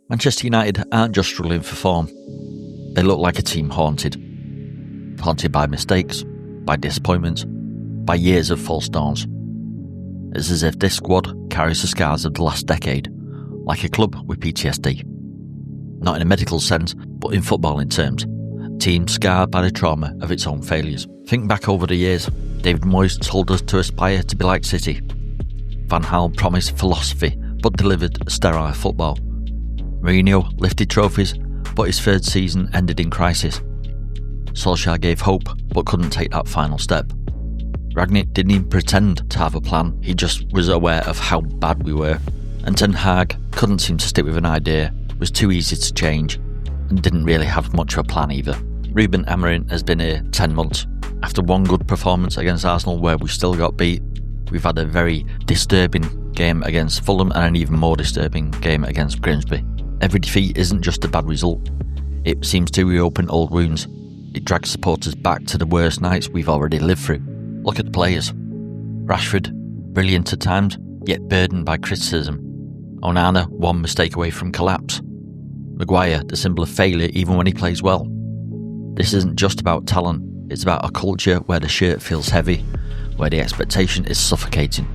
Manchester United aren't just struggling for form. They look like a team haunted. Haunted by mistakes, by disappointments, by years of false dawns. It's as if this squad carries the scars of the last decade, like a club with PTSD. Not in a medical sense, but in footballing terms. A team scarred by the trauma of its own failures. Think back over the years. David Moyes told us to aspire to be like City. Van Gaal promised philosophy, but delivered sterile football. Mourinho lifted trophies, but his third season ended in crisis. Solskjær gave hope, but couldn't take that final step. Rangnick didn't even pretend to have a plan, he just was aware of how bad we were. And Ten Hag couldn't seem to stick with an idea, was too easy to change, and didn't really have much of a plan either. Ruben Amorim has been here 10 months. After one good performance against Arsenal where we still got beat, we've had a very disturbing game against Fulham and an even more disturbing game against Grimsby. Every defeat isn't just a bad result. It seems to reopen old wounds. It drags supporters back to the worst nights we've already lived through. Look at the players. Rashford, brilliant at times, yet burdened by criticism. Onana, one mistake away from collapse. Maguire, the symbol of failure even when he plays well. This isn't just about talent, it's about a culture where the shirt feels heavy, where the expectation is suffocating.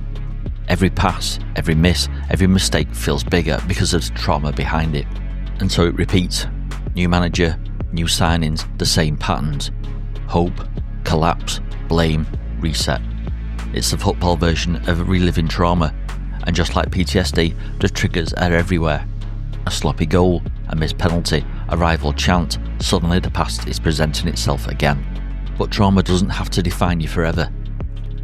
Every pass, every miss, every mistake feels bigger because of the trauma behind it. And so it repeats. New manager, new signings, the same patterns. Hope, collapse, blame, reset. It's the football version of reliving trauma, and just like PTSD, the triggers are everywhere. A sloppy goal, a missed penalty, a rival chant, suddenly the past is presenting itself again. But trauma doesn't have to define you forever.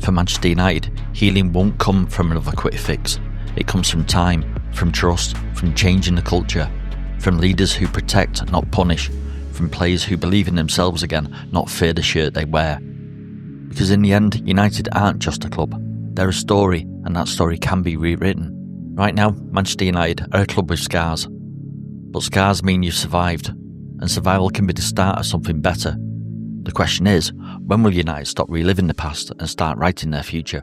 For Manchester United, healing won't come from another quick fix. It comes from time, from trust, from changing the culture, from leaders who protect, not punish, from players who believe in themselves again, not fear the shirt they wear. Because in the end, United aren't just a club. They're a story, and that story can be rewritten. Right now, Manchester United are a club with scars. But scars mean you've survived, and survival can be the start of something better. The question is, when will United stop reliving the past and start writing their future?